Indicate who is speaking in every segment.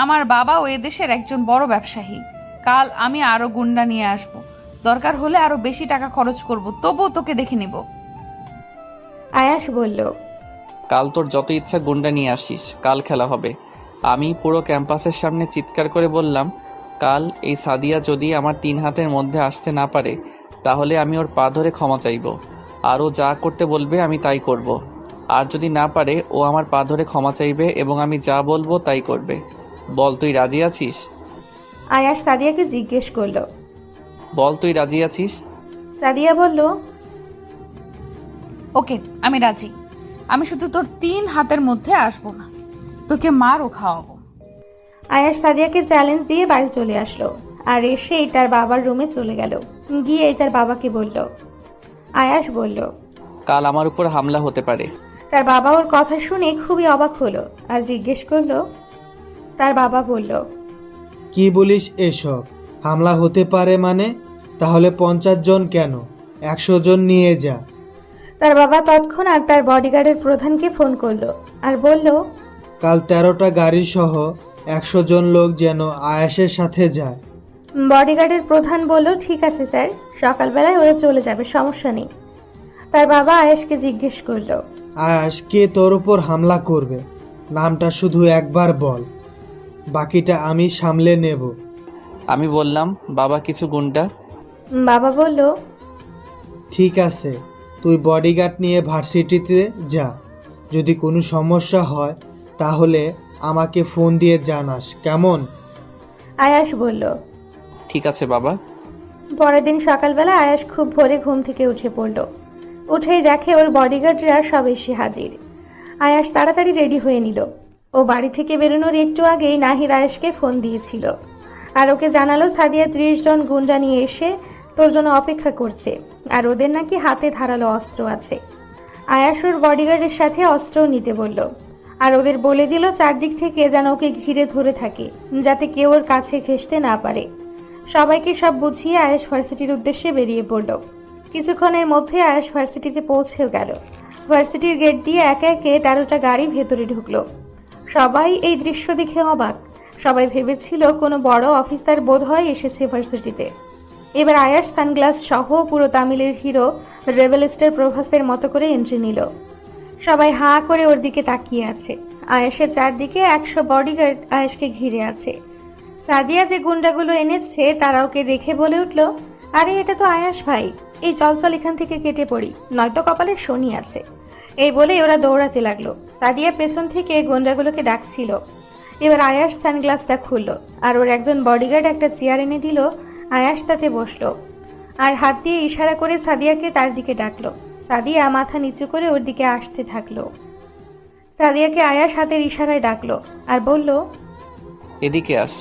Speaker 1: আমার বাবাও এদেশের একজন বড় ব্যবসায়ী। কাল আমি আরো গুন্ডা নিয়ে আসব, দরকার হলে আরো বেশি টাকা খরচ করব, তবুও তোকে দেখে নেব।
Speaker 2: আয়াস বলল,
Speaker 3: কাল তোর যত ইচ্ছা গুন্ডা নিয়ে আসিস, কাল খেলা হবে। আমি পুরো ক্যাম্পাসের সামনে চিৎকার করে বললাম, কাল এই সাদিয়া যদি আমার 3 হাতের মধ্যে আসতে না পারে তাহলে আমি ওর পা ধরে ক্ষমা চাইব, আর ও যা করতে বলবে আমি তাই করব। আর যদি না পারে ও আমার পা ধরে ক্ষমা চাইবে এবং আমি যা বলবো তাই করবে। বল তুই রাজি আছিস?
Speaker 2: আয়াস সাদিয়াকে জিজ্ঞেস করলো।
Speaker 3: বল তুই রাজি আছিস?
Speaker 2: সাদিয়া বলল,
Speaker 1: ওকে, আমি রাজি। আমি শুধু তোর 3 হাতের মধ্যে আসবো না, তোকে মারও খাওয়াবো।
Speaker 2: আয়াস সাদিয়াকে চ্যালেঞ্জ দিয়ে বাড়ি চলে আসলো, আর এসেই তার বাবার রুমে চলে গেল। গিয়ে তার বাবাকে বলল। আয়াস বলল,
Speaker 3: কাল আমার উপর হামলা হতে পারে।
Speaker 2: তার বাবা ওর কথা শুনে খুবই অবাক হলো আর জিজ্ঞেস করলো। তার বাবা বলল,
Speaker 4: কি বলিস এসব? হামলা হতে পারে মানে? তাহলে 50 জন কেন, 100 জন নিয়ে যা।
Speaker 2: তার বাবা তৎক্ষণাৎ তার বডিগার্ডের প্রধানকে ফোন করলো আর বলল,
Speaker 4: কাল 13টা গাড়ি সহ 100 জন লোক যেন আয়াসের সাথে যায়।
Speaker 2: বডিগার্ডের প্রধান বলল, ঠিক আছে স্যার, সকালবেলায় ওরা চলে যাবে, সমস্যা নেই। তার বাবা আয়াসকে জিজ্ঞেস করলো,
Speaker 4: আয়াস কে তোর উপর হামলা করবে? নামটা শুধু একবার বল, বাকিটা আমি সামলে নেব।
Speaker 3: আমি বললাম, বাবা কিছু গুন্ডা।
Speaker 2: বাবা বলল,
Speaker 4: ঠিক আছে, তুই বডিগার্ড নিয়ে ভার্সিটিতে যা। যদি কোনো সমস্যা হয় তাহলে আমাকে ফোন দিয়ে জানাস, কেমন?
Speaker 2: আয়াস বলল।
Speaker 3: ঠিক আছে বাবা।
Speaker 2: পরের দিন সকালবেলা আয়াস খুব ভোরে ঘুম থেকে উঠে পড়ল। উঠেই দেখে ওর বডিগার্ডরা সব এসে হাজির। আয়াস তাড়াতাড়ি রেডি হয়ে নিল। ও বাড়ি থেকে বেরোনোর একটু আগেই নাহিদ আয়াসকে ফোন দিয়েছিল আর ওকে জানালো সাদিয়া 30 জন গুন্ডা নিয়ে এসে তোর জন্য অপেক্ষা করছে, আর ওদের নাকি হাতে ধারালো অস্ত্র আছে। আয়াস ওর বডিগার্ডের সাথে অস্ত্র নিতে বলল, আর ওদের বলে দিল চারদিক থেকে যেন ওকে ঘিরে ধরে থাকে, যাতে কেউ ওর কাছে ঘেঁষতে না পারে। সবাইকে সব বুঝিয়ে আয়াস ভার্সিটির উদ্দেশ্যে বেরিয়ে পড়ল। কিছুক্ষণের মধ্যে আয়াস ভার্সিটিতে পৌঁছেও গেল। ভার্সিটির গেট দিয়ে একে একে 13টা গাড়ি ভেতরে ঢুকলো। সবাই এই দৃশ্য দেখে অবাক। সবাই ভেবেছিল কোনো বড় অফিসার বোধহয় এসেছে ভার্সিটিতে। এবার আয়াস সানগ্লাস সহ পুরো তামিলের হিরো রেবেল স্টার প্রভাসের মতো করে এন্ট্রি নিল। সবাই হাঁ করে ওর দিকে তাকিয়ে আছে। আয়াসের চারদিকে 100 বডিগার্ড আয়াসকে ঘিরে আছে। সাদিয়া যে গুন্ডাগুলো এনেছে তারা ওকে দেখে বলে উঠল, আরে এটা তো আয়াস ভাই, এই চল চল এখান থেকে কেটে পড়ি, নয়তো কপালে শনি আছে। এই বলে ওরা দৌড়াতে লাগলো। সাদিয়া পেছন থেকে গুন্ডাগুলোকে ডাকছিল। এবার আয়াস সানগ্লাসটা খুলল আর ওর একজন বডিগার্ড একটা চেয়ার এনে দিল। আয়াস তাতে বসলো আর হাত দিয়ে ইশারা করে সাদিয়াকে তার দিকে ডাকলো। সাদিয়া মাথা নিচু করে ওর দিকে আসতে থাকলো। সাদিয়াকে আয়াস হাতের ইশারায় ডাকলো আর বলল,
Speaker 3: এদিকে আস।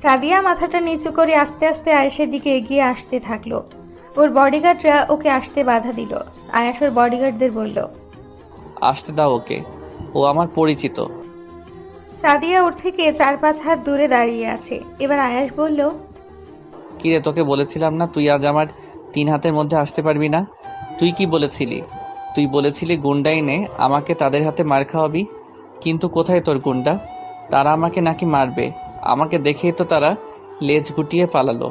Speaker 2: সাদিয়া মাথাটা নিচু করে আস্তে আস্তে আয়াসের দিকে এগিয়ে আসতে থাকলো। ওর বডিগার্ডরা ওকে আসতে বাধা দিল। আয়াস ওর বডিগার্ডদের বলল,
Speaker 3: আসতে দাও ওকে, ও আমার পরিচিত।
Speaker 2: সাদিয়া ওর থেকে 4-5 হাত দূরে দাঁড়িয়ে আছে। এবার আয়াস বলল,
Speaker 3: কিরে, তোকে বলেছিলাম না তুই আজ আমার 3 হাতের মধ্যে আসতে পারবি না? তুই কি বলেছিলি? তুই বলেছিলি গুন্ডা এনে আমাকে তাদের হাতে মার খাওয়াবি, কিন্তু কোথায় তোর গুন্ডা? তারা আমাকে নাকি মারবে, আমাকে দেখেই তো তারা লেজ গুটিয়ে পালালো।